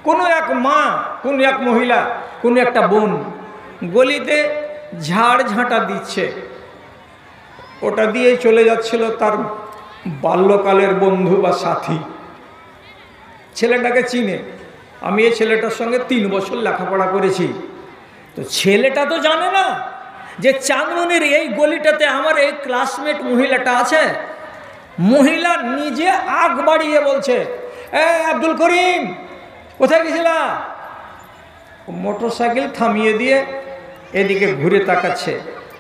কোনো এক মা, কোনো এক মহিলা, কোনো একটা বোন গলিতে ঝাড় ঝাঁটা দিচ্ছে, ওটা দিয়ে চলে যাচ্ছিল তার বাল্যকালের বন্ধু বা সাথী। ছেলেটাকে চিনে, আমি এই ছেলেটার সঙ্গে 3 বছর লেখাপড়া করেছি। তো ছেলেটা তো জানে না যে চাঁদমনির এই গলিটাতে আমার এই ক্লাসমেট মহিলাটা আছে। মহিলা নিজে আগ বাড়িয়ে বলছে, আব্দুল করিম কোথায় গেছিলা? মোটর সাইকেল থামিয়ে দিয়ে এদিকে ঘুরে তাকাচ্ছে,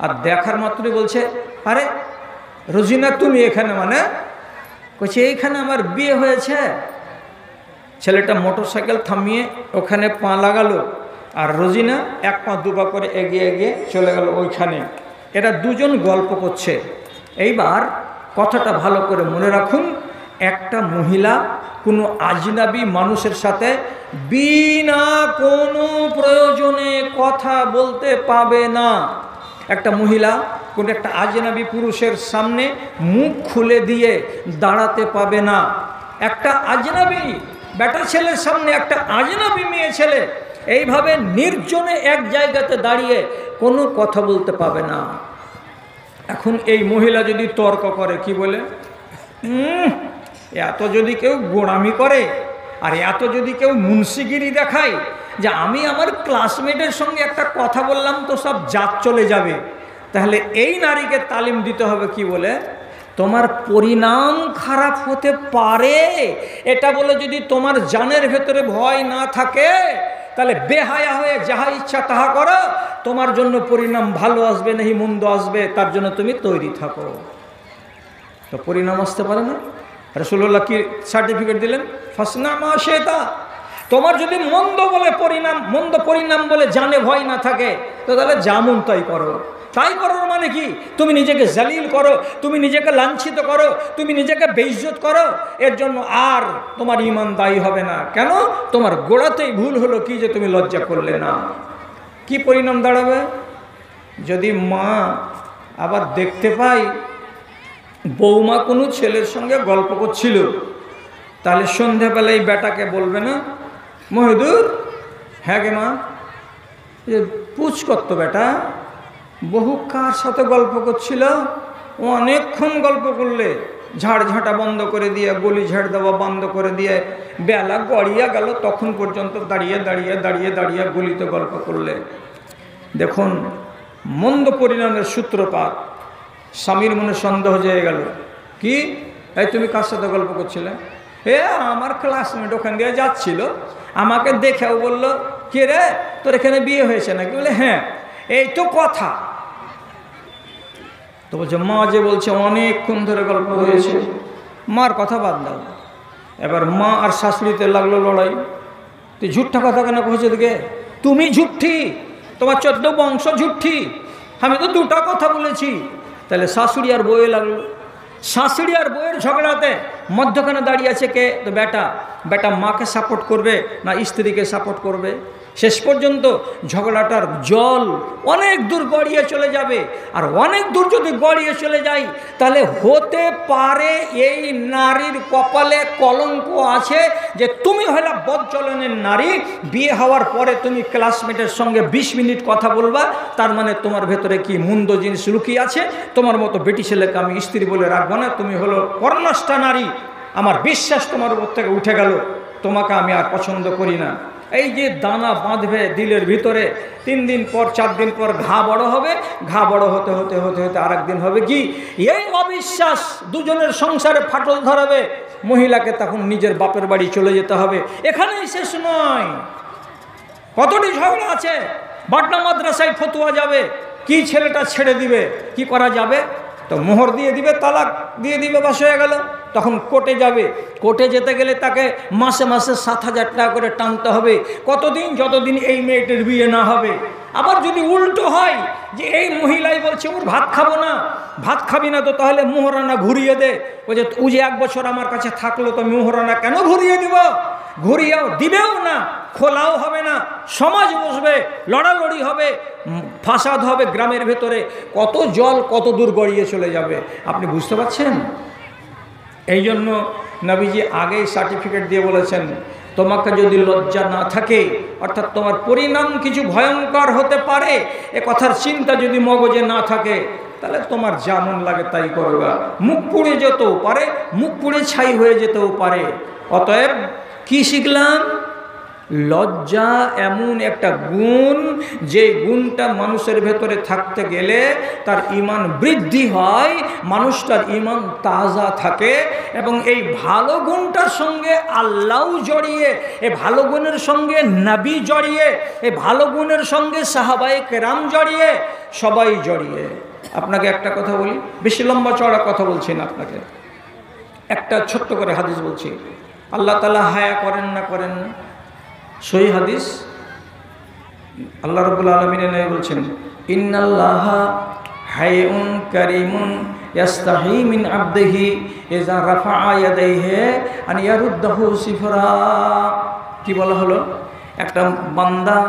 আর দেখার মাত্রই বলছে, আরে রোজিনা তুমি এখানে? মানে বলছে এইখানে আমার বিয়ে হয়েছে। ছেলেটা মোটর সাইকেল থামিয়ে ওখানে পা লাগালো, আর রোজিনা 1 পা 2 পা করে এগিয়ে এগিয়ে চলে গেল ওইখানে। এরা দুজন গল্প করছে। এইবার কথাটা ভালো করে মনে রাখুন, একটা মহিলা কোনো আজনাবী মানুষের সাথে বিনা কোনো প্রয়োজনে কথা বলতে পাবে না। একটা মহিলা কোনো একটা আজনাবী পুরুষের সামনে মুখ খুলে দিয়ে দাঁড়াতে পাবে না। একটা আজনাবী বেটা ছেলের সামনে একটা আজনাবী মেয়ে ছেলে এইভাবে নির্জনে এক জায়গাতে দাঁড়িয়ে কোনো কথা বলতে পাবে না। এখন এই মহিলা যদি তর্ক করে, কি বলে, এত যদি কেউ গোড়ামি করে আর এত যদি কেউ মুন্সিগিরি দেখায় যে আমি আমার ক্লাসমেটের সঙ্গে একটা কথা বললাম তো সব জাত চলে যাবে, তাহলে এই নারীকে তালিম দিতে হবে কি বলে, তোমার পরিণাম খারাপ হতে পারে এটা বলে যদি তোমার জানের ভেতরে ভয় না থাকে, তাহলে বেহায়া হয়ে যাহা ইচ্ছা তাহা করো, তোমার জন্য পরিণাম ভালো আসবে নাহি মন্দ আসবে, তার জন্য তুমি তৈরি থাকো। তো পরিণাম আসতে পারে না। রাসূলুল্লাহ কি সার্টিফিকেট দিলেন? ফাসনা মা শাইতা। তোমার যদি মন্দ পরিণাম বলে জানে ভয় না থাকে, তো তাহলে যেমন তাই করো। তাই করার মানে কি? তুমি নিজেকে জালিল করো, তুমি নিজেকে লাঞ্ছিত করো, তুমি নিজেকে বেইজ্জত করো, এর জন্য আর তোমার ঈমান দায়ী হবে না। কেন? তোমার গোড়াতেই ভুল হলো কি যে তুমি লজ্জা করলে না। কি পরিণাম দাঁড়াবে? যদি মা আবার দেখতে পাই বৌমা কোনো ছেলের সঙ্গে গল্প করছিল, তাহলে সন্ধ্যাবেলায় বেটাকে বলবে না, মহিদুর, হ্যাঁ গে মা, পুছ করতো বেটা, বহু কার সাথে গল্প করছিল, ও অনেকক্ষণ গল্প করলে, ঝাড় ঝাঁটা বন্ধ করে দিয়ে, গলি ঝাড় দেওয়া বন্ধ করে দিয়ে বেলা গড়িয়া গেল, তখন পর্যন্ত দাঁড়িয়ে দাঁড়িয়ে দাঁড়িয়ে দাঁড়িয়ে গলিতে গল্প করলে। দেখুন মন্দ পরিণামের সূত্রপাত। স্বামীর মনে সন্দেহ জেগে গেল, কি এই তুমি কার সাথে গল্প করছিলে? আমার ক্লাসমেট ওখান দিয়ে যাচ্ছিল, আমাকে দেখেও বললো, কে রে তোর এখানে বিয়ে হয়েছে নাকি? বলে হ্যাঁ। এই তো কথা। তো বলছে মা যে বলছে অনেকক্ষণ ধরে গল্প হয়েছে। মার কথা বাদ দাও, এবার মা আর শাশুড়িতে লাগলো লড়াই। তুই ঝুঠ্টা কথা কেন কইছে? দিকে তুমি ঝুঠ্ঠি, তোমার 14 বংশ ঝুঠ্ঠি, আমি তো 2টা কথা বলেছি। তাহলে শাশুড়ি আর বউয়ে লাগলো। শাশুড়ি আর বউয়ের ঝগড়াতে মধ্যখানে দাঁড়িয়ে আছে কে? তো বেটা মাকে সাপোর্ট করবে না স্ত্রীকে সাপোর্ট করবে? শেষ পর্যন্ত ঝগড়াটার জল অনেক দূর গড়িয়ে চলে যাবে। আর অনেক দূর যদি গড়িয়ে চলে যায়, তাহলে হতে পারে এই নারীর কপালে কলঙ্ক আছে যে তুমি হলে বদচলনের নারী, বিয়ে হওয়ার পরে তুমি ক্লাসমেটের সঙ্গে 20 মিনিট কথা বলবা, তার মানে তোমার ভেতরে কি মন্দ জিনিস লুকিয়ে আছে। তোমার মতো বেটি ছেলেকে আমি স্ত্রী বলে রাখবো না, তুমি হলো পরনাষ্টা নারী, আমার বিশ্বাস তোমার উপর থেকে উঠে গেল, তোমাকে আমি আর পছন্দ করি না। এই যে দানা বাঁধবে দিলের ভিতরে, 3 দিন পর 4 দিন পর ঘা বড় হবে, ঘা বড় হতে হতে হতে হতে আর একদিন হবে কি, এই অবিশ্বাস দুজনের সংসারে ফাটল ধরাবে। মহিলাকে তখন নিজের বাপের বাড়ি চলে যেতে হবে। এখানেই শেষ নয়, কতটি ঝগড়া আছে। বাটনা মাদ্রাসায় ফতুয়া যাবে, কি ছেলেটা ছেড়ে দিবে, কি করা যাবে? তো মোহর দিয়ে দিবে, তালাক দিয়ে দিবে, বাস হয়ে গেল। তখন কোর্টে যাবে, কোর্টে যেতে গেলে তাকে মাসে মাসে 7,000 টাকা করে টানতে হবে। কতদিন? যতদিন এই মেয়েটির বিয়ে না হবে। আবার যদি উল্টো হয় যে এই মহিলাই বলছে ওর ভাত খাবো না, ভাত খাবি না তো তাহলে মোহরানা ঘুরিয়ে দে, ও যে 1 বছর আমার কাছে থাকলো তো মোহরানা কেন ঘুরিয়ে দিব? ঘুরিয়েও দিবেও না, খোলাও হবে না, সমাজ বসবে, লড়ালড়ি হবে, ফাসাদ হবে গ্রামের ভেতরে, কত জল কত দূর গড়িয়ে চলে যাবে। আপনি বুঝতে পারছেন? এই জন্য নবীজি আগেই সার্টিফিকেট দিয়ে বলেছেন, তোমাকে যদি লজ্জা না থাকে, অর্থাৎ তোমার পরিণাম কিছু ভয়ঙ্কর হতে পারে, এ কথার চিন্তা যদি মগজে না থাকে, তাহলে তোমার যেমন লাগে তাই করবা। মুখ পুড়ে যেতেও পারে, মুখ পুড়ে ছাই হয়ে যেতেও পারে। অতএব কি শিখলাম? লজ্জা এমন একটা গুণ, যে গুণটা মানুষের ভেতরে থাকতে গেলে তার ঈমান বৃদ্ধি হয়, মানুষটার ঈমান তাজা থাকে। এবং এই ভালো গুণটার সঙ্গে আল্লাহ জড়িয়ে, এই ভালো গুণের সঙ্গে নবী জড়িয়ে, এই ভালো গুণের সঙ্গে সাহাবায়ে কেরাম জড়িয়ে, সবাই জড়িয়ে। আপনাকে একটা কথা বলি, বেশি লম্বা চড়া কথা বলছি না, আপনাকে একটা ছোট্ট করে হাদিস বলছি। আল্লাহ তাআলা হায়া করেন না করেন না? সহিহ হাদিস, আল্লাহ রাব্বুল আলামিন নবী বলছেন, ইন্নাল্লাহা হাইউন কারীমুন ইয়াস্তাহি মিন আবদিহি ইযা রাফা'a ইয়াদাইহি আন ইয়ারুদ্দাহু সিফরা। কি বলা হলো? একটা বান্দা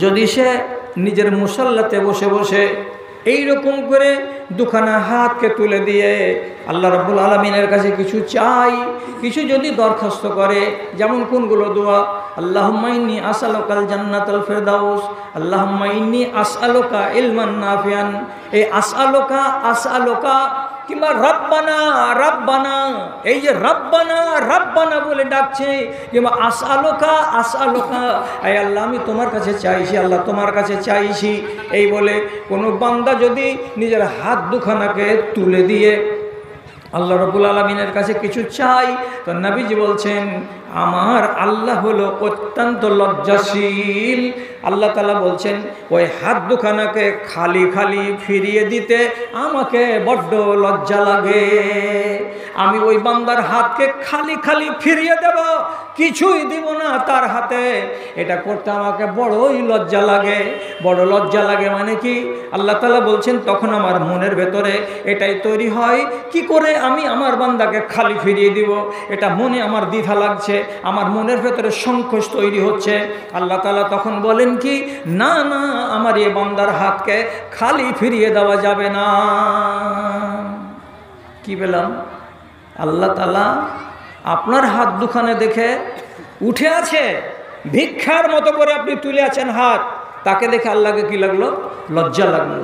যদি সে নিজের মুসাল্লাতে বসে বসে এইরকম করে দুখানা হাতকে তুলে দিয়ে আল্লাহ রাব্বুল আলামিনের কাছে কিছু চাই, কিছু যদি দরখাস্ত করে, যেমন কোনগুলো দোয়া? আল্লাহুম্মা ইন্নী আসআলুকাল জান্নাতাল ফিরদাউস, আল্লাহুম্মা ইন্নী আসআলুকা ইলমান নাফিআন। এই আসআলুকা, আসআলুকা কিংবা রব্বানা রব্বানা, এই যে রব্বানা রব্বানা বলে ডাকছে, কিংবা আসআলুকা আসআলুকা, এই আল্লাহ আমি তোমার কাছে চাইছি, আল্লাহ তোমার কাছে চাইছি, এই বলে কোনো বান্দা যদি নিজের হাত দুখানাকে তুলে দিয়ে আল্লাহ রাব্বুল আলামিনের কাছে কিছু চাই, তো নবীজি বলছেন আমার আল্লাহ হলো অত্যন্ত লজ্জাশীল। আল্লাহ তাআলা বলছেন ওই হাত দুখানাকে খালি খালি ফিরিয়ে দিতে আমাকে বড্ড লজ্জা লাগে। আমি ওই বান্দার হাতকে খালি খালি ফিরিয়ে দেব, কিছুই দিব না তার হাতে, এটা করতে আমাকে বড়ই লজ্জা লাগে। বড় লজ্জা লাগে মানে কি? আল্লাহ তাআলা বলছেন তখন আমার মনের ভেতরে এটাই তৈরি হয়, কি করে আমি আমার বান্দাকে খালি ফিরিয়ে দিব, এটা মনে আমার দ্বিধা লাগছে, আমার মনের ভেতরে সংকোচ তৈরি হচ্ছে। আল্লাহ তাআলা তখন বলেন কি, না না, আমার এই বান্দার হাতকে খালি ফিরিয়ে দেওয়া যাবে না। কি পেলাম? আল্লাহ তাআলা আপনার হাত দুখানে দেখে উঠে আছে, ভিক্ষার মতো করে আপনি তুলে আছেন হাত, তাকে দেখে আল্লাহকে কি লাগলো? লজ্জা লাগলো।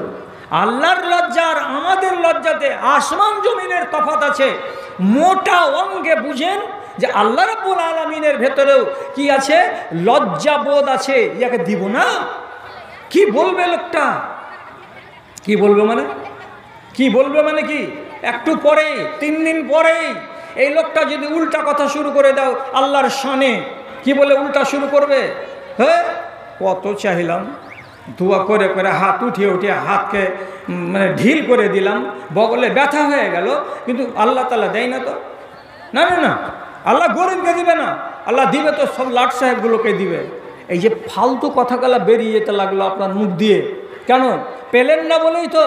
আল্লাহর লজ্জা আর আমাদের লজ্জাতে আসমান জমিনের তফাৎ আছে। মোটা অঙ্গে বুঝেন যে আল্লাহ রাব্বুল আলামিনের ভেতরেও কি আছে? লজ্জাবোধ আছে। ইয়াকে দিব না? কি বলবে লোকটা? কি বলবে মানে? কি বলবে মানে কি? একটু পরেই, 3 দিন পরেই এই লোকটা যদি উল্টা কথা শুরু করে দাও আল্লাহর শানে, কি বলে উল্টা শুরু করবে? হ্যাঁ, কত চাইলাম, দোয়া করে করে হাত উঠিয়ে উঠিয়ে হাতকে মানে ঢিল করে দিলাম, বগলে ব্যথা হয়ে গেল, কিন্তু আল্লাহ তাআলা দেয় না তো। না না না, আল্লাহ গরিবকে দিবে না, আল্লাহ দিবে তো সব লাট সাহেবগুলোকে দিবে। এই যে ফালতু কথাগুলো বেরিয়ে যেতে লাগলো আপনার মুখ দিয়ে, কেন? পেলেন না বলেই তো।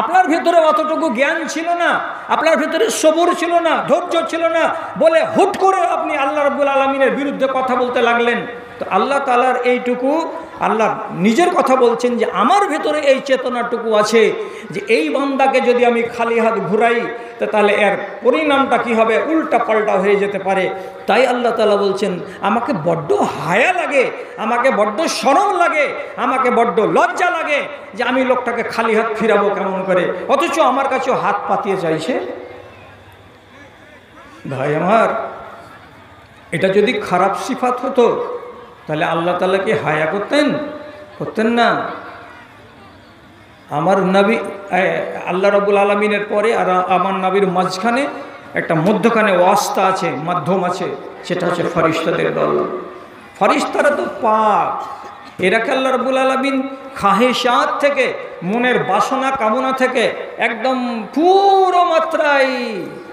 আপনার ভেতরে অতটুকু জ্ঞান ছিল না, আপনার ভেতরে সবুর ছিল না, ধৈর্য ছিল না, বলে হুট করে আপনি আল্লাহ রাব্বুল আলামিনের বিরুদ্ধে কথা বলতে লাগলেন। তো আল্লাহ তাআলার এইটুকু, আল্লাহ নিজের কথা বলছেন যে আমার ভেতরে এই চেতনাটুকু আছে যে এই বান্দাকে যদি আমি খালি হাত ঘুরাই তো তাহলে এর পরিণামটা কি হবে? উল্টা পাল্টা হয়ে যেতে পারে। তাই আল্লাহ তাআলা বলছেন আমাকে বড্ড হায়া লাগে, আমাকে বড্ড শরম লাগে, আমাকে বড্ড লজ্জা লাগে যে আমি লোকটাকে খালি হাত ফিরাবো কেমন করে, অথচ আমার কাছেও হাত পাতিয়ে চাইছে। ভাই আমার, এটা যদি খারাপ সিফাত হতো তাহলে আল্লাহ তাআলা কি হায়া করতেন? করতেন না। আমার নবী, আল্লাহ রাব্বুল আলামিনের পরে আর আমার নবীর মাঝখানে একটা মধ্যখানে ওয়াস্তা আছে, মাধ্যম আছে, সেটা হচ্ছে ফেরেশতাদের দল। ফেরেশতারা তো পাক, এরাকে আল্লাহ রাব্বুল আলামিন খাহেশাত থেকে, মনের বাসনা কামনা থেকে একদম পুরো মাত্রায়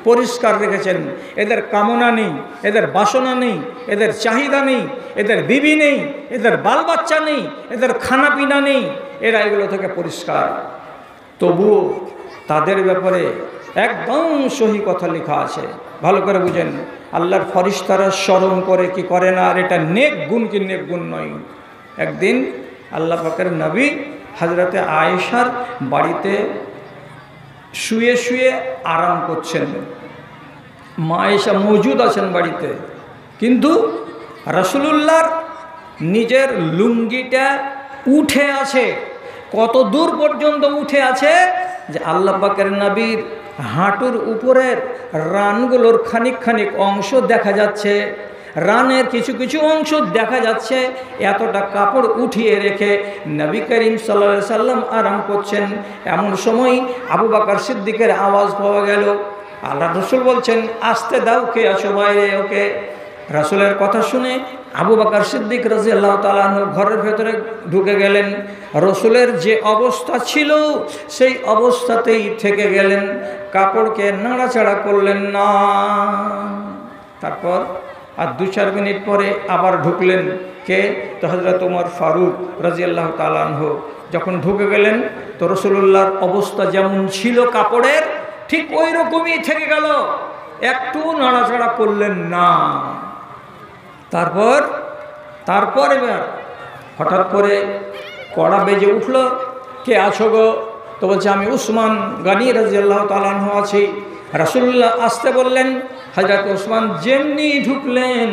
পরিষ্কার রেখেছেন। এদের কামনা নেই, এদের বাসনা নেই, এদের চাহিদা নেই, এদের বিবি নেই, এদের বাল বাচ্চা নেই, এদের খানা পিনা নেই, এরা এগুলো থেকে পরিষ্কার। তবুও তাদের ব্যাপারে একদম সহি কথা লেখা আছে, ভালো করে বুঝেন। আল্লাহর ফেরেশতারা স্মরণ করে কি করে না, আর এটা নেক গুণ কি নেক গুণ নয়। একদিন আল্লাহ পাকের নবী হযরতে আয়েশার বাড়িতে শুয়ে শুয়ে আরাম করছেন। মা আয়েশা মৌজুদ আছেন বাড়িতে, কিন্তু রাসূলুল্লাহর নিজের লুঙ্গিটা উঠে আছে। কত দূর পর্যন্ত উঠে আছে যে আল্লাহ পাকের নবীর হাঁটুর উপরের রানগুলোর খানিক খানিক অংশ দেখা যাচ্ছে, রানের কিছু কিছু অংশ দেখা যাচ্ছে। এতটা কাপড় উঠিয়ে রেখে নবী করিম সাল্লাল্লাহু আলাইহি সাল্লাম আরাম করছেন। এমন সময় আবু বকর সিদ্দিকের আওয়াজ পাওয়া গেল। আল্লাহ রসুল বলছেন, আসতে দাও, কে আছো বাইরে? ওকে। রাসূলের কথা শুনে আবু বকর সিদ্দিক রাদিয়াল্লাহু তাআলা আনহু ঘরের ভেতরে ঢুকে গেলেন। রসুলের যে অবস্থা ছিল সেই অবস্থাতেই থেকে গেলেন, কাপড়কে নাড়াচাড়া করলেন না। তারপর আর 2-4 মিনিট পরে আবার ঢুকলেন। কে? তো হযরত ওমর ফারুক রাদিয়াল্লাহু তাআলা আনহু যখন ঢুকে গেলেন তো রাসূলুল্লাহর অবস্থা যেমন ছিল কাপড়ের ঠিক ওই রকমই থেকে গেল, একটু নাড়াচাড়া করলেন না। তারপর এবার হঠাৎ করে কড়া বেজে উঠল, কে আছো গো? তো বলছে, আমি উসমান গনি রাদিয়াল্লাহু তাআলা আনহু আছি। রাসূলুল্লাহ আসতে বললেন। হযরত উসমান যেমনি ঢুকলেন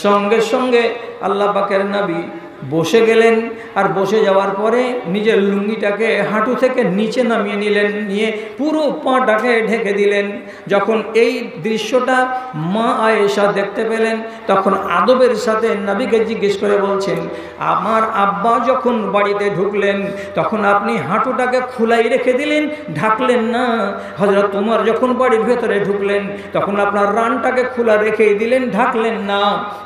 সঙ্গে সঙ্গে আল্লাহ পাকের নবী বসে গেলেন। আর বসে যাওয়ার পরে নিজের লুঙ্গিটাকে হাঁটু থেকে নিচে নামিয়ে নিলেন, নিয়ে পুরো পাটাকে ঢেকে দিলেন। যখন এই দৃশ্যটা মা আয়েশা দেখতে পেলেন তখন আদবের সাথে নবীকে জিজ্ঞেস করে বলছেন, আমার আব্বা যখন বাড়িতে ঢুকলেন তখন আপনি হাঁটুটাকে খোলাই রেখে দিলেন, ঢাকলেন না। হযরত ওমর যখন বাড়ির ভেতরে ঢুকলেন তখন আপনার রানটাকে খোলা রেখেই দিলেন, ঢাকলেন না।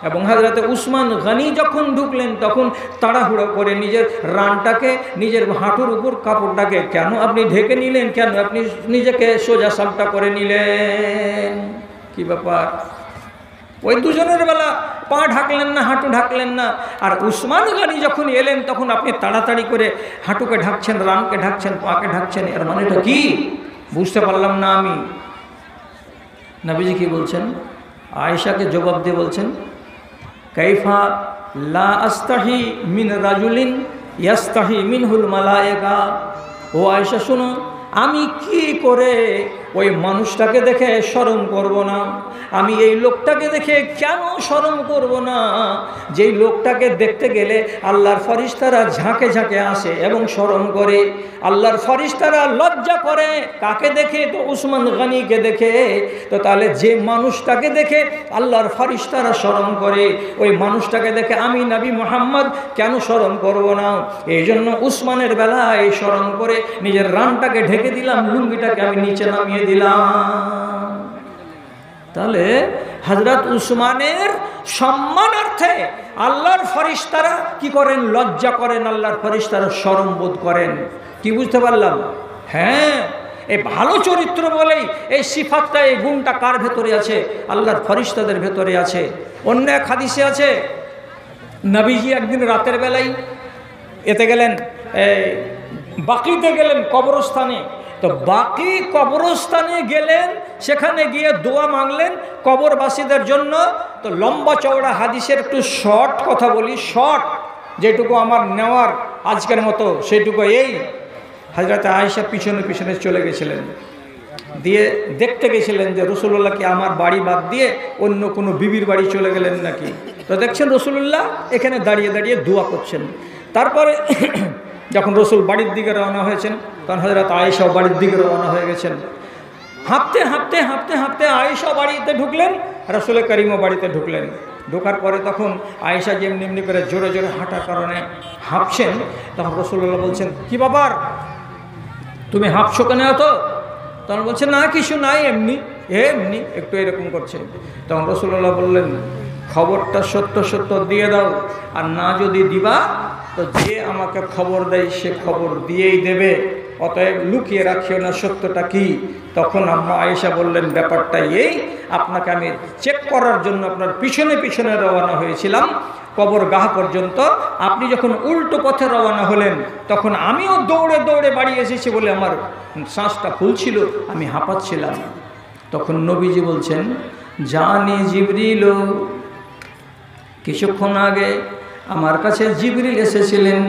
এবং হযরত উসমান গনি যখন ঢুকলেন তখন তাড়াহুড়ো করে নিজের রানটাকে, নিজের হাঁটুর উপর কাপড়টাকে কেন আপনি ঢেকে নিলেন? কেন আপনি নিজেকে সোজা সাপটা করে নিলেন? কি ব্যাপার? ওই দুজনের বেলা পা ঢাকলেন না, হাঁটু ঢাকলেন না। আর উসমান গনি যখন এলেন তখন আপনি তাড়াতাড়ি করে হাঁটুকে ঢাকছেন, রানকে ঢাকছেন, পাকে ঢাকছেন। এর মানেটা কি বুঝতে পারলাম না আমি। নবীজি কি বলছেন? আয়েশাকে জবাব দিয়ে বলছেন, কাইফা লা আস্তাহি মিন রাজুলিন ইয়াস্তাহি মিনহুল মালায়েকা। ও আয়েশা শুনো, আমি কি করে ওই মানুষটাকে দেখে শরম করব না? আমি এই লোকটাকে দেখে কেন শরম করব না? যেই লোকটাকে দেখতে গেলে আল্লাহর ফরিস্তারা ঝাঁকে ঝাঁকে আসে এবং শরম করে। আল্লাহর ফরিস্তারা লজ্জা করে কাকে দেখে? তো উসমান গনিকে দেখে। তো তাহলে যে মানুষটাকে দেখে আল্লাহর ফরিস্তারা শরম করে, ওই মানুষটাকে দেখে আমি নবী মুহাম্মদ কেন শরম করব না? এই জন্য উসমানের বেলায় শরম করে নিজের রানটাকে ঢেকে দিলাম, লুঙ্গিটাকে আমি নিচে নামিয়ে দিলাম। তাহলে হযরত উসমানের সম্মানার্থে আল্লাহর ফরিস্তারা কি করেন? লজ্জা করেন, আল্লাহর ফরিস্তারা শরম বোধ করেন। কি বুঝতে পারলাম? হ্যাঁ, এই ভালো চরিত্র বলেই এই সিফাতটা, এই গুণটা কার ভেতরে আছে? আল্লাহর ফরিস্তাদের ভেতরে আছে। অন্য এক হাদিসে আছে, নবীজি একদিন রাতের বেলায় এতে গেলেন, বাকিতে গেলেন, কবরস্থানে। তো বাকি কবরস্থানে গেলেন, সেখানে গিয়ে দোয়া মাংলেন কবরবাসীদের জন্য। তো লম্বা চওড়া হাদিসের একটু শর্ট কথা বলি, শর্ট যেটুকু আমার নেওয়ার আজকের মতো সেটুকু এই, হযরত আয়েশা পিছনে পিছনে চলে গেছিলেন, দিয়ে দেখতে গেছিলেন যে রাসূলুল্লাহ কি আমার বাড়ি বাদ দিয়ে অন্য কোনো বিবির বাড়ি চলে গেলেন নাকি। তো দেখছেন রাসূলুল্লাহ এখানে দাঁড়িয়ে দাঁড়িয়ে দোয়া করছেন। তারপরে যখন রসুল বাড়ির দিকে রওনা হয়েছেন তখন হযরত আয়েশাও বাড়ির দিকে রওনা হয়ে গেছেন। হাঁপতে হাঁপতে হাঁপতে হাঁপতে আয়েশা বাড়িতে ঢুকলেন, রাসূল করিমও বাড়িতে ঢুকলেন। ঢোকার পরে তখন আয়েশা যেমনি এমনি করে জোরে জোরে হাঁটার কারণে হাঁপছেন। তখন রাসূলুল্লাহ বলছেন, কি ব্যাপার, তুমি হাঁপছো কেন এত? তখন বলছে, না কিছু নাই, এমনি এমনি একটু এরকম করছে। তখন রাসূলুল্লাহ বললেন, খবরটা সত্য সত্য দিয়ে দাও, আর না যদি দিবা তো যে আমাকে খবর দেয় সে খবর দিয়েই দেবে, অতএব লুকিয়ে রাখিও না সত্যটা কি। তখন আম্মা আয়েশা বললেন, ব্যাপারটা এই, আপনাকে আমি চেক করার জন্য আপনার পিছনে পিছনে রওনা হয়েছিলাম কবরগাহ পর্যন্ত। আপনি যখন উল্টো পথে রওনা হলেন তখন আমিও দৌড়ে দৌড়ে বাড়ি এসেছি বলে আমার শ্বাসটা ফুলছিল, আমি হাঁপাচ্ছিলাম। তখন নবীজি বলছেন, জানি জিবরিল, কিছুক্ষণ আগে আমার কাছে জিবরিল এসেছিলেন,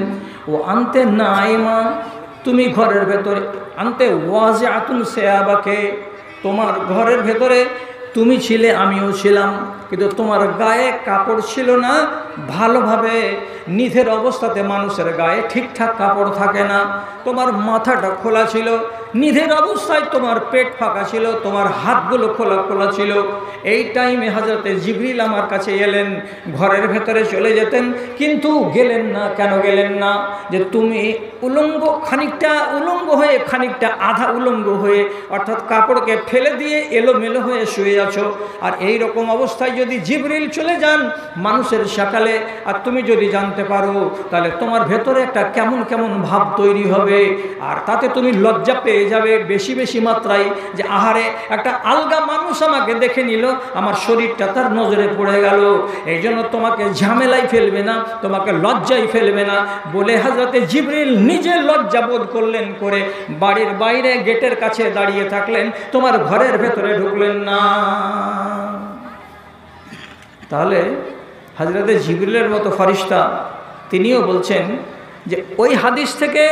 ও আনতে নাইমা, তুমি ঘরের ভেতরে, আনতে ওয়াজিআতুন সিয়াবাকে, তোমার ঘরের ভেতরে তুমি ছিলে, আমিও ছিলাম। কিন্তু তোমার গায়ে কাপড় ছিল না। ভালোভাবে নিধের অবস্থাতে মানুষের গায়ে ঠিকঠাক কাপড় থাকে না। তোমার মাথাটা খোলা ছিল, নিধের অবস্থায় তোমার পেট ফাঁকা ছিল, তোমার হাতগুলো খোলা খোলা ছিল। এই টাইমে হযরতে জিবরিল আমার কাছে এলেন, ঘরের ভেতরে চলে যেতেন, কিন্তু গেলেন না। কেন গেলেন না? যে তুমি উলঙ্গ, খানিকটা উলঙ্গ হয়ে, খানিকটা আধা উলঙ্গ হয়ে, অর্থাৎ কাপড়কে ফেলে দিয়ে এলোমেলো হয়ে শুয়ে আছো। আর এই রকম অবস্থায় যদি জিবরিল চলে যান মানুষের সকালে, আর তুমি যদি জানতে পারো, তাহলে তোমার ভেতরে একটা কেমন কেমন ভাব তৈরি হবে। আর তাতে তুমি লজ্জা পেয়ে যাবে বেশি বেশি মাত্রায়, যে আহারে একটা আলগা মানুষ আমাকে দেখে নিল, আমার শরীরটা তার নজরে পড়ে গেল। এই জন্য তোমাকে ঝামেলায় ফেলবে না, তোমাকে লজ্জায় ফেলবে না বলে হযরতে জিবরিল নিজে লজ্জা বোধ করলেন, করে বাড়ির বাইরে গেটের কাছে দাঁড়িয়ে থাকলেন, তোমার ঘরের ভেতরে ঢুকলেন না। তাহলে হযরতে জিবরিলের মতো ফেরেশতা তিনিও বলছেন যে ওই হাদিস থেকে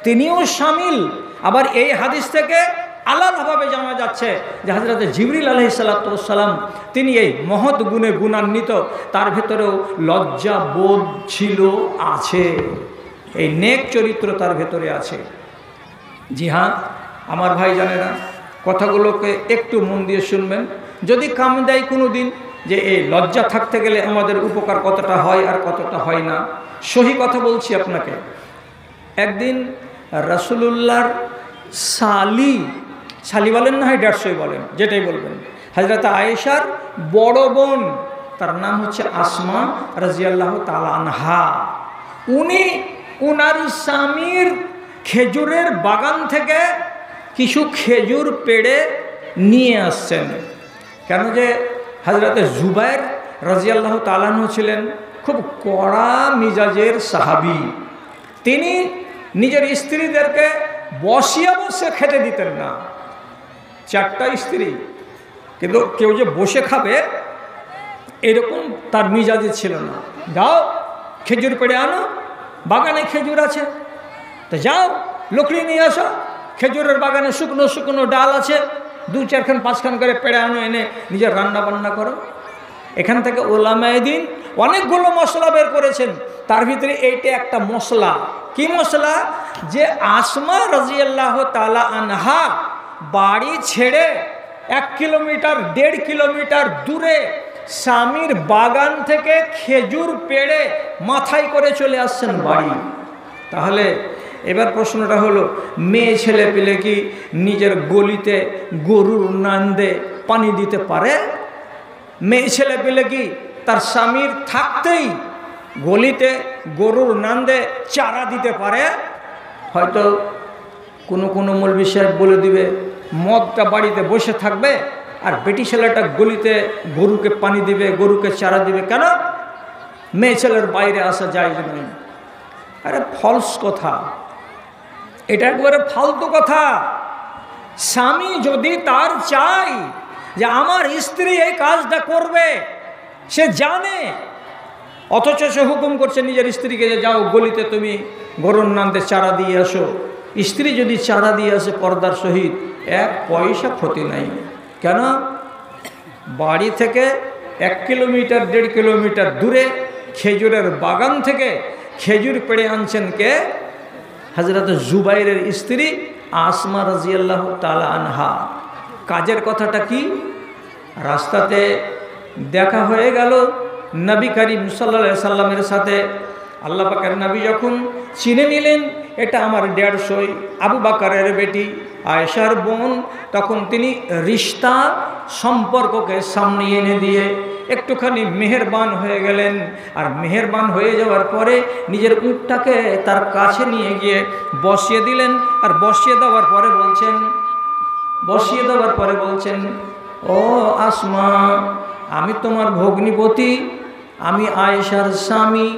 তিনিও শামিল। আবার এই হাদিস থেকে আলাদাভাবে জানা যাচ্ছে যে হযরতে জিবরিল আলাইহিস সালাতু ওয়াস সালাম তিনি এই মহৎ গুণে গুণান্বিত, তার ভেতরেও লজ্জা বোধ ছিল, আছে, এই নেক চরিত্র তার ভেতরে আছে। জি হ্যাঁ আমার ভাই জানেরা, কথাগুলোকে একটু মন দিয়ে শুনবেন। যদি কাম দেয় কোনো দিন যে এই লজ্জা থাকতে গেলে আমাদের উপকার কতটা হয় আর কতটা হয় না, সহি কথা বলছি আপনাকে। একদিন রাসূলুল্লাহর শালি বলেন না, হয় 150 বলেন, যেটাই বলবেন, হযরত আয়েশার বড় বোন, তার নাম হচ্ছে আসমা রাদিয়াল্লাহু তাআলা আনহা, উনি উনার স্বামীর খেজুরের বাগান থেকে কিছু খেজুর পেড়ে নিয়ে আসছেন। কেন যে হযরতে জুবায়ের রাদিয়াল্লাহু তাআলা আনহু ছিলেন খুব কড়া মিজাজের সাহাবী। তিনি নিজের স্ত্রীদেরকে বসিয়ে বসে খেতে দিতেন না। 4টা স্ত্রী, কিন্তু কেউ যে বসে খাবে এরকম তার মিজাজে ছিল না। যাও খেজুর পেড়ে আনো, বাগানে খেজুর আছে, তো যাও লকড়ি নিয়ে আসো, খেজুরের বাগানে শুকনো শুকনো ডাল আছে, 2-4 খান 5 খান করে পেড়ে আনো, এনে নিজের রান্না বান্না করো। এখান থেকে ওলামায়ে দ্বীন অনেকগুলো মশলা বের করেছেন, তার ভিতরে এইটা একটা মশলা। কি মশলা? যে আসমা রাদিয়াল্লাহু তাআলা আনহা বাড়ি ছেড়ে 1 কিলোমিটার 1.5 কিলোমিটার দূরে স্বামীর বাগান থেকে খেজুর পেড়ে মাথায় করে চলে আসছেন বাড়ি। তাহলে এবার প্রশ্নটা হলো, মেয়ে ছেলে পেলে কি নিজের গলিতে গরুর নান্দে পানি দিতে পারে? মেয়ে ছেলে পেলে কি তার স্বামীর থাকতেই গলিতে গরুর নান্দে চারা দিতে পারে? হয়তো কোনো কোনো মৌলভী সাহেব বলে দিবে মদটা বাড়িতে বসে থাকবে আর বেটি ছেলেটা গলিতে গরুকে পানি দিবে, গরুকে চারা দিবে। কেন? মেয়ে ছেলের বাইরে আসা যায় না। আরে ফলস কথা, এটা একবারে ফালতু কথা। স্বামী যদি তার চাই যে আমার স্ত্রী এই কাজটা করবে, সে জানে, অথচ সে হুকুম করছে নিজের স্ত্রীকে যে যাও গলিতে তুমি গরুর নান্দে চারা দিয়ে আসো। স্ত্রী যদি চারা দিয়ে আসে পর্দার সহিত, 1 পয়সা ক্ষতি নাই। কেন? বাড়ি থেকে 1 কিলোমিটার 1.5 কিলোমিটার দূরে খেজুরের বাগান থেকে খেজুর পেড়ে আনছেন কে? হযরত জুবাইরের স্ত্রী আসমা রাদিয়াল্লাহু তাআলা আনহা। কাজের কথাটা কি? রাস্তাতে দেখা হয়ে গেল নবী করিম সাল্লাল্লাহু আলাইহি সাল্লামের সাথে। আল্লাহ পাকের নবী যখন চিনে নিলেন এটা আমার 150 আবু বকরের বেটি আয়েশার বোন, তখন তিনি রিশতা সম্পর্ককে সামনে এনে দিয়ে একটুখানি মেহেরবান হয়ে গেলেন। আর মেহেরবান হয়ে যাওয়ার পরে নিজের উটটাকে তার কাছে নিয়ে গিয়ে বসিয়ে দিলেন। আর বসিয়ে দেওয়ার পরে বলছেন, ও আসমা, আমি তোমার ভগ্নিপতি, আমি আয়েশার স্বামী,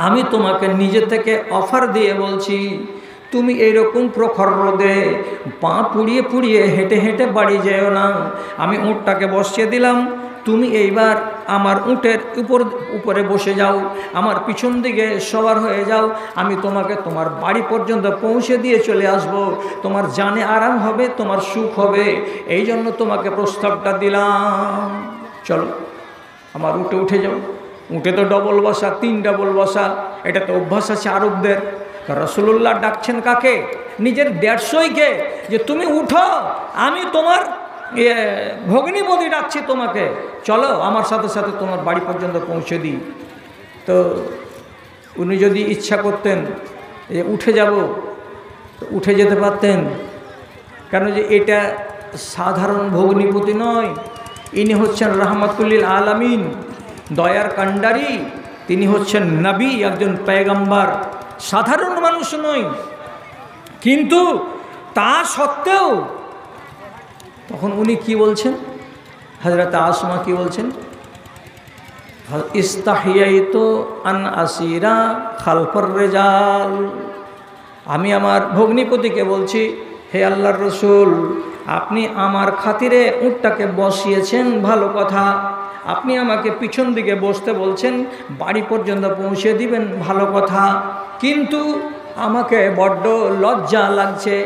আমি তোমাকে নিজে থেকে অফার দিয়ে বলছি, তুমি এইরকম প্রখর রোদে পা পুড়িয়ে পুড়িয়ে হেঁটে হেঁটে বাড়ি যেও না। আমি উটটাকে বসিয়ে দিলাম, তুমি এইবার আমার উটের উপরে বসে যাও, আমার পিছন দিকে সবার হয়ে যাও, আমি তোমাকে তোমার বাড়ি পর্যন্ত পৌঁছে দিয়ে চলে আসব। তোমার জানে আরাম হবে, তোমার সুখ হবে, এই জন্য তোমাকে প্রস্তাবটা দিলাম। চলো আমার উঠে উঠে যাও। উঠে তো ডবল বসা, 3 ডবল বসা, এটা তো অভ্যাস আছে আরবদের। রাসূলুল্লাহ ডাকছেন কাকে? নিজের 150কে, যে তুমি উঠো, আমি তোমার ভগ্নিপতি ডাকছি তোমাকে, চলো আমার সাথে সাথে তোমার বাড়ি পর্যন্ত পৌঁছে দিই। তো উনি যদি ইচ্ছা করতেন যে উঠে যাব, তো উঠে যেতে পারতেন। কেন যে এটা সাধারণ ভগ্নিপতি নয়, ইনি হচ্ছেন রাহমাতুল্লিল আলামিন, দয়ার কাণ্ডারি। তিনি হচ্ছেন নবী, একজন পয়গম্বর, সাধারণ মানুষ নয়। কিন্তু তা সত্ত্বেও তখন উনি কি বলছেন? হযরত আসমা কি বলছেন? ইস্তাহিয়াইতু আন আসিরা খালফার রিজাল। আমি আমার ভগ্নিপতিকে বলছি, হে আল্লাহর রসুল, আপনি আমার খাতিরে উটটাকে বসিয়েছেন, ভালো কথা। আপনি আমাকে পিছন দিকে বসতে বলছেন, বাড়ি পর্যন্ত পৌঁছে দিবেন, ভালো কথা। কিন্তু আমাকে বড্ড লজ্জা লাগছে,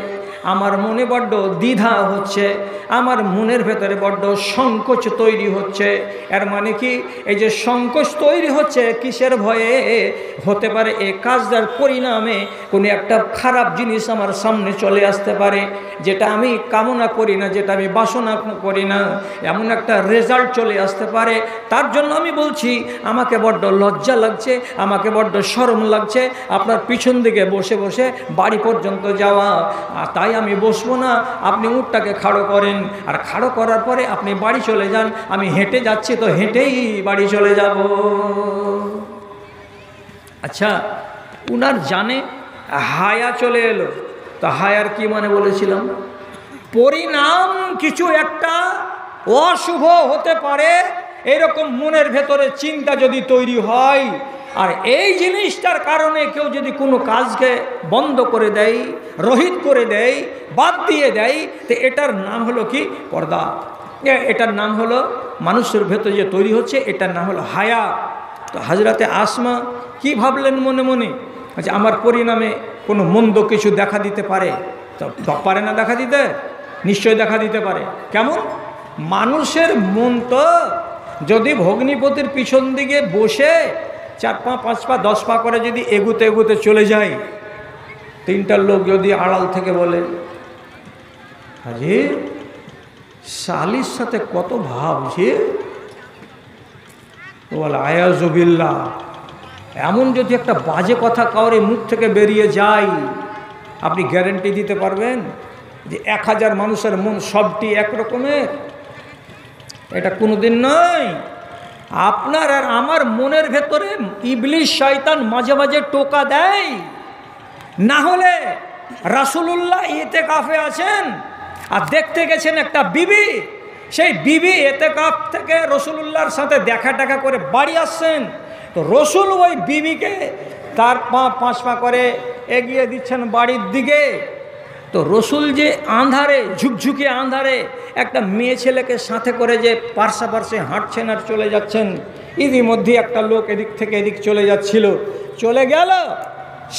আমার মনে বড্ড দ্বিধা হচ্ছে, আমার মনের ভেতরে বড্ড সংকোচ তৈরি হচ্ছে। এর মানে কি? এই যে সংকোচ তৈরি হচ্ছে, কিসের ভয়ে? হতে পারে এই কাজটার পরিণামে কোনো একটা খারাপ জিনিস আমার সামনে চলে আসতে পারে, যেটা আমি কামনা করি না, যেটা আমি বাসনা করি না, এমন একটা রেজাল্ট চলে আসতে পারে। তার জন্য আমি বলছি, আমাকে বড্ড লজ্জা লাগছে, আমাকে বড্ড শরম লাগছে আপনার পিছন দিকে বসে বসে বাড়ি পর্যন্ত যাওয়া। তাই আমি বসবো না, আপনি উটটাকে খাড়ো করেন, আর খাড়ো করার পরে আপনি বাড়ি চলে যান। আমি হেঁটে যাচ্ছি, তো হেঁটেই বাড়ি চলে যাব। আচ্ছা, উনার জানে হায়া চলে এলো। তো হায়ার কি মানে বলেছিলাম? পরিণাম কিছু একটা অশুভ হতে পারে, এরকম মনের ভেতরে চিন্তা যদি তৈরি হয়, আর এই জিনিসটার কারণে কেউ যদি কোনো কাজকে বন্ধ করে দেয়, রহিত করে দেয়, বাদ দিয়ে দেয়, তো এটার নাম হলো কি? পর্দা। এটার নাম হলো মানুষের ভেতরে যে তৈরি হচ্ছে, এটার নাম হলো হায়া। তো হযরতে আসমা কি ভাবলেন মনে মনে? আচ্ছা, আমার পরিণামে কোনো মন্দ কিছু দেখা দিতে পারে? তো পারে না দেখা দিতে? নিশ্চয় দেখা দিতে পারে। কেমন? মানুষের মন তো যদি ভগ্নিপতির পিছন দিকে বসে 4 পা 5 পা 10 পা করে যদি এগুতে এগুতে চলে যায়, 3টা লোক যদি আড়াল থেকে বলে, আরে শালির সাথে কত ভাবছে, তো বলে আয়াজুবিল্লাহ, এমন যদি একটা বাজে কথা কাউরে মুখ থেকে বেরিয়ে যায়, আপনি গ্যারেন্টি দিতে পারবেন যে 1000 মানুষের মন সবটি একরকমের? এটা কোনোদিন নয়। আপনার আর আমার মনের ভেতরে ইবলিশ শয়তান মাঝে মাঝে টোকা দেয়। না হলে রাসূলুল্লাহ ইতিকাফে আছেন আর দেখতে গেছেন একটা বিবি, সেই বিবি ইতিকাফ থেকে রাসূলুল্লাহর সাথে দেখা টাকা করে বাড়ি আসছেন। তো রসুল ওই বিবিকে 4 পা 5 পা করে এগিয়ে দিচ্ছেন বাড়ির দিকে। তো রসুল যে আন্ধারে, ঝুকঝুকে আন্ধারে একটা মেয়ে ছেলেকে সাথে করে যে পার্শ্বে হাঁটছেন আর চলে যাচ্ছেন, ইতিমধ্যে একটা লোক এদিক থেকে এদিক চলে যাচ্ছিল, চলে গেল,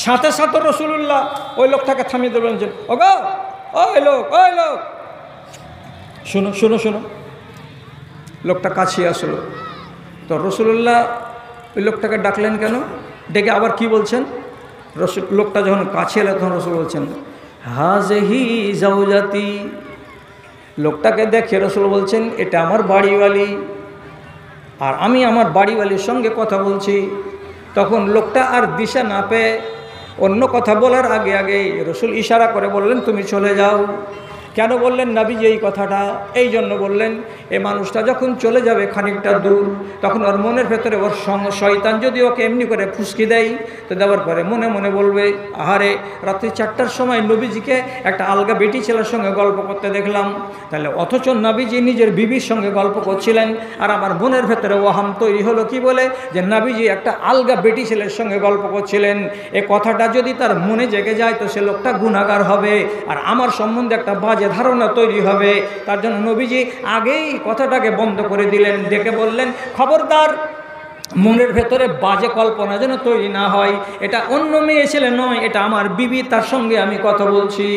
সাথে সাথে রসুলুল্লাহ ওই লোকটাকে থামিয়ে দেবেন, যে ওগো ওই লোক, ওই লোক, শুনো শুনো শুনো। লোকটা কাছে আসলো। তো রসুলুল্লাহ ওই লোকটাকে ডাকলেন কেন? ডেকে আবার কি বলছেন? লোকটা যখন কাছে এলো তখন রসুল বলছেন, হাজহি জাওজাতি। লোকটাকে দেখে রসুল বলছেন, এটা আমার বাড়িওয়ালি, আর আমি আমার বাড়িওয়ালির সঙ্গে কথা বলছি। তখন লোকটা আর দিশা না পেয়ে অন্য কথা বলার আগে আগে রসুল ইশারা করে বললেন, তুমি চলে যাও। কেন বললেন নবীজি এই কথাটা? এই জন্য বললেন, এ মানুষটা যখন চলে যাবে খানিকটা দূর, তখন ওর মনের ভেতরে ওর শয়তান যদি ওকে এমনি করে ফুসকি দেয়, তো দেওয়ার পরে মনে মনে বলবে, আহারে রাত্রি 4টার সময় নবীজিকে একটা আলগা বেটি ছেলের সঙ্গে গল্প করতে দেখলাম। তাহলে অথচ নবীজি নিজের বিবির সঙ্গে গল্প করছিলেন, আর আমার মনের ভেতরে ওহাম তৈরি হলো কি বলে, যে নবীজি একটা আলগা বেটি ছেলের সঙ্গে গল্প করছিলেন। এ কথাটা যদি তার মনে জেগে যায়, তো সে লোকটা গুনাহগার হবে, আর আমার সম্বন্ধে একটা বাজে ধারণা তৈরি হবে। তার জন্য নবীজি আগেই কথাটাকে বন্ধ করে দিলেন, ডেকে বললেন, খবরদার মনের ভেতরে বাজে কল্পনা যেন তৈরি না হয়, এটা অন্য মেয়ে ছেলে নয়, এটা আমার বিবি, তার সঙ্গে আমি কথা বলছি।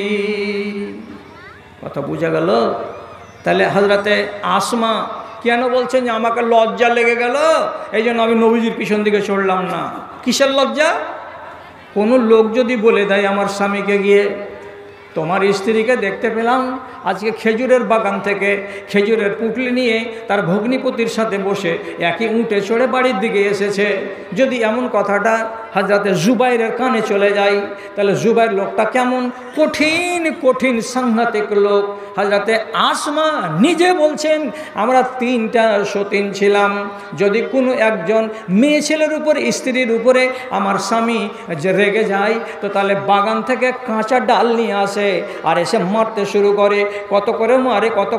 কথা বোঝা গেল? তাহলে হযরতে আসমা কি কেন বলছেন যে আমাকে লজ্জা লেগে গেল, এই জন্য আমি নবীজির পিছন দিকে চড়লাম না। কিসের লজ্জা? কোনো লোক যদি বলে দেয় আমার স্বামীকে গিয়ে, তোমার স্ত্রীকে দেখতে পেলাম আজকে খেজুরের বাগান থেকে খেজুরের পুটলি নিয়ে তার ভগ্নিপতির সাথে বসে একই উঁটে চড়ে বাড়ির দিকে এসেছে, যদি এমন কথাটা হযরতে জুবাইরের কানে চলে যায়, তাহলে জুবাইর লোকটা কেমন কঠিন কঠিন সাংঘাতিক লোক। হযরতে আসমা নিজে বলছেন আমরা 3টা সতীন ছিলাম, যদি কোনো একজন মেয়ে ছেলের উপর স্ত্রীর উপরে আমার স্বামী যে রেগে যায়, তো তাহলে বাগান থেকে কাঁচা ডাল নিয়ে আসে আর এসে মারতে শুরু করে, কত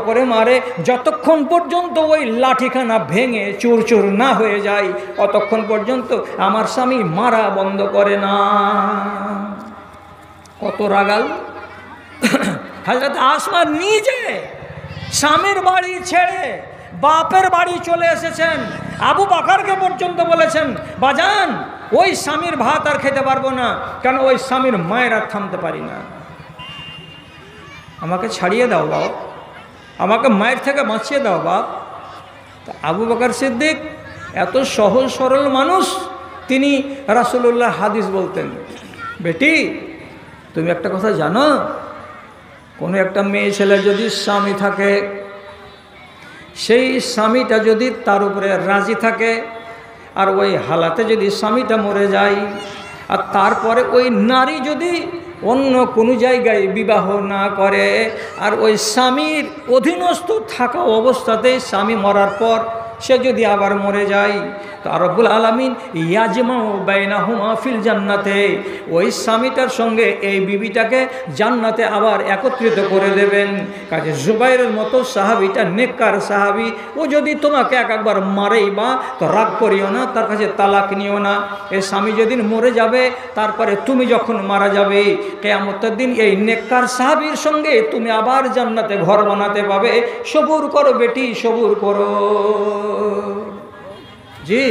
করে মারে যতক্ষণ পর্যন্ত ওই লাঠিখানা ভেঙে চুরচুর না হয়ে যায় ততক্ষণ পর্যন্ত আমার স্বামী মারা বন্ধ করে না। কত রাগাল! হযরত আসমা নিজে স্বামীর বাড়ি ছেড়ে বাপের বাড়ি চলে এসেছেন, আবু বকরকে পর্যন্ত বলেছেন বাজান ওই স্বামীর ভাত আর খেতে পারবো না, কেন ওই স্বামীর মায়ের আর থামতে পারি না, আমাকে ছাড়িয়ে দাও বাপ, আমাকে মায়ের থেকে বাঁচিয়ে দাও বাপ। তা আবু বকর সিদ্দিক এত সহজ সরল মানুষ, তিনি রাসূলুল্লাহ হাদিস বলতেন, বেটি তুমি একটা কথা জানো, কোনো একটা মেয়ে ছেলে যদি স্বামী থাকে, সেই স্বামীটা যদি তার উপরে রাজি থাকে, আর ওই হালাতে যদি স্বামীটা মরে যায়, আর তারপরে ওই নারী যদি অন্য কোনো জায়গায় বিবাহ না করে, আর ওই স্বামীর অধীনস্থ থাকা অবস্থাতেই স্বামী মরার পর সে যদি আবার মরে যায়, তো রব্বুল আলামিন ইয়াজমাউ বাইনাহুমা ফিল জান্নাতে, ওই স্বামীটার সঙ্গে এই বিবিটাকে জান্নাতে আবার একত্রিত করে দেবেন। কাজে জুবাইরের মতো সাহাবিটা নেককার সাহাবি, ও যদি তোমাকে একবার মারেই বা তো রাগ করিও না, তার কাছে তালাক নিও না। এই স্বামী যেদিন মরে যাবে, তারপরে তুমি যখন মারা যাবে, কিয়ামতের দিন এই নেককার সাহাবির সঙ্গে তুমি আবার জান্নাতে ঘর বানাতে পাবে। সবুর করো বেটি, সবুর করো। জি,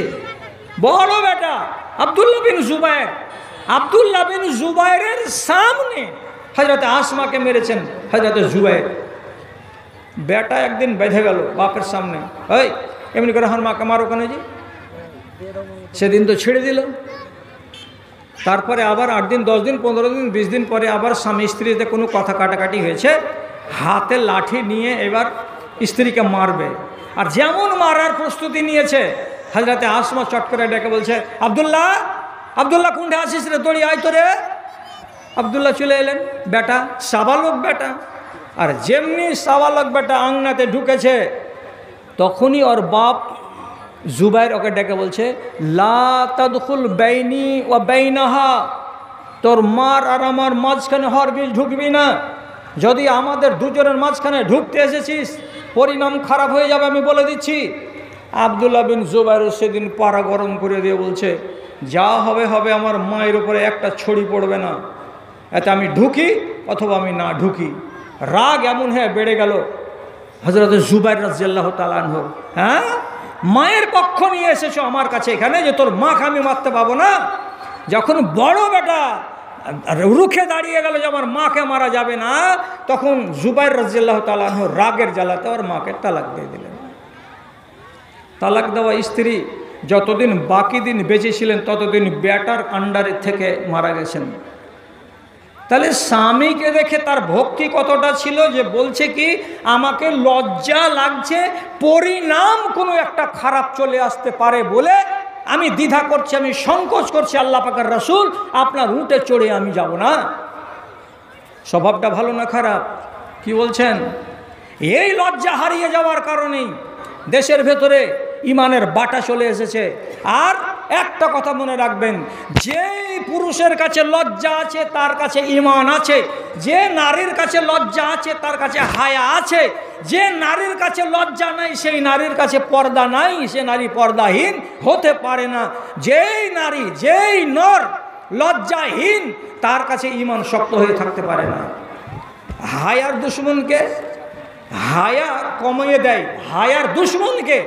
বড় বেটা আব্দুল্লাহ বিন জুবাইর, আব্দুল্লাহ বিন জুবাইরের সামনে হযরত আসমাকে মেরেছেন হযরত জুবাইর। বেটা একদিন বেঁধে গেল বাপের সামনে, এই এমনি করে আমার মাকে মারো কেন জি? সেদিন তো ছেড়ে দিল, তারপরে আবার 8 দিন 10 দিন 15 দিন 20 দিন পরে আবার স্বামী স্ত্রীতে কোনো কথা কাটাকাটি হয়েছে, হাতে লাঠি নিয়ে এবার স্ত্রীকে মারবে। আর যেমন মারার প্রস্তুতি নিয়েছে, হযরতে আসমা চট করে ডেকে বলছে, আব্দুল্লাহ আব্দুল্লাহ কোনটা আছিস রে, দড়ি আয় তো রে। আব্দুল্লাহ চলে এলেন, বেটা সাবালক বেটা। আর যেমনি সাবালক বেটা আংনাতে ঢুকেছে, তখনই ওর বাপ জুবাইর ওকে ডেকে বলছে, লা তাদখুল বাইনি ওয়া বাইনাহা, তোর মার আর আমার মাঝখানে হরগিজ ঢুকবি না। যদি আমাদের দুজনের মাঝখানে ঢুকতে এসেছিস, পরিণাম খারাপ হয়ে যাবে, আমি বলে দিচ্ছি। আব্দুল্লাহ বিন জুবাইর সেদিন পাড়া গরম করে দিয়ে বলছে, যা হবে হবে, আমার মায়ের উপরে একটা ছড়ি পড়বে না, এতে আমি ঢুকি অথবা আমি না ঢুকি। রাগ এমন হয়ে বেড়ে গেল হযরত জুবাইর রাদিয়াল্লাহু তাআলা আনহু, হ্যাঁ মায়ের পক্ষ নিয়ে এসেছো আমার কাছে এখানে, যে তোর মাকে আমি মারতে পাবো না। যখন বড় বেটা রুখে দাঁড়িয়ে গেল যে আমার মাকে মারা যাবে না, তখন জুবাইর রাদিয়াল্লাহু তাআলা আনহু রাগের জ্বালাতে ওর মাকে তালাক দিয়ে দিলেন। তালাক দেওয়া স্ত্রী যতদিন বাকি দিন বেঁচে ছিলেন, ততদিন বেটার আন্ডারে থেকে মারা গেছেন। তাহলে স্বামীকে দেখে তার ভক্তি কতটা ছিল, যে বলছে কি আমাকে লজ্জা লাগছে, পরিণাম কোনো একটা খারাপ চলে আসতে পারে বলে আমি দ্বিধা করছি, আমি সংকোচ করছি, আল্লাহ পাকের রাসূল আপনার উটে চড়ে আমি যাব না। স্বভাবটা ভালো না খারাপ? কি বলছেন? এই লজ্জা হারিয়ে যাওয়ার কারণেই দেশের ভেতরে ইমানের বাটা চলে এসেছে। আর একটা কথা মনে রাখবেন, যে পুরুষের কাছে লজ্জা আছে তার কাছে ঈমান আছে, যে নারীর কাছে লজ্জা আছে তার কাছে হায়া আছে, যে নারীর কাছে লজ্জা নাই সেই নারীর কাছে পর্দা নাই, সে নারী পর্দাহীন হতে পারে না। যেই নারী, যেই নর লজ্জাহীন, তার কাছে ঈমান শক্ত হয়ে থাকতে পারে না। হায়ার দুশ্মনকে হায়া কমিয়ে দেয়, হায়ার দুশ্মনকে।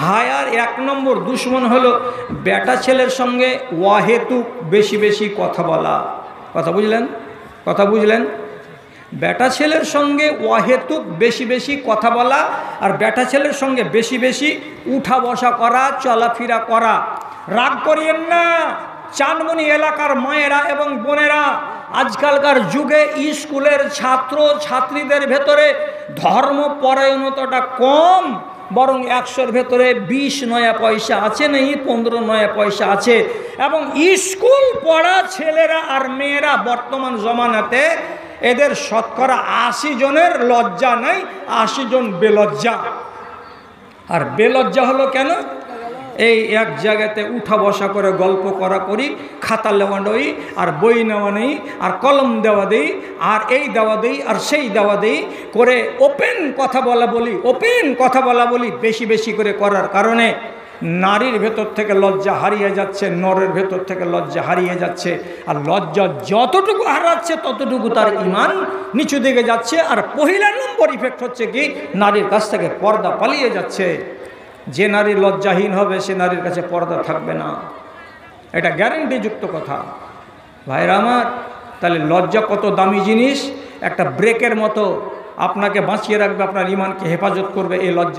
হায়ার 1 নম্বর দুশ্মন হলো বেটা ছেলের সঙ্গে ওয়াহেতুক বেশি বেশি কথা বলা। কথা বুঝলেন? কথা বুঝলেন? বেটা ছেলের সঙ্গে অহেতুক বেশি বেশি কথা বলা আর বেটা ছেলের সঙ্গে বেশি বেশি উঠা বসা করা, চলাফেরা করা। রাগ করিয়েন না চানমুনি এলাকার মায়েরা এবং বোনেরা, আজকালকার যুগে স্কুলের ছাত্র ছাত্রীদের ভেতরে ধর্মপরায়ণতাটা কম, বরং 100-র ভেতরে 20 নয়া পয়সা আছে, নেই 15 নয়া পয়সা আছে। এবং স্কুল পড়া ছেলেরা আর মেয়েরা বর্তমান জমানাতে এদের শতকরা 80 জনের লজ্জা নাই, 80 জন বেলজ্জা। আর বেলজ্জা হলো কেন? এই এক জায়গাতে উঠা বসা করে গল্প করা করি, খাতা নেওয়া নেই আর বই নেওয়া নেই আর কলম দেওয়া দেই আর এই দেওয়া দেই আর সেই দেওয়া দেই করে ওপেন কথা বলা বলি বেশি বেশি করে করার কারণে নারীর ভেতর থেকে লজ্জা হারিয়ে যাচ্ছে, নরের ভেতর থেকে লজ্জা হারিয়ে যাচ্ছে। আর লজ্জা যতটুকু হারাচ্ছে ততটুকু তার ঈমান নিচু দিকে যাচ্ছে। আর পহিলা নম্বর ইফেক্ট হচ্ছে কি, নারীর কাছ থেকে পর্দা পালিয়ে যাচ্ছে। যে নারী লজ্জাহীন হবে সে নারীর কাছে পর্দা থাকবে না, এটা গ্যারেন্টিযুক্ত কথা। ভাইরা আমার, তাহলে লজ্জা কত দামি জিনিস, একটা ব্রেকের মতো আপনাকে বাঁচিয়ে রাখবে, আপনার ঈমানকে হেফাজত করবে এই লজ্জা।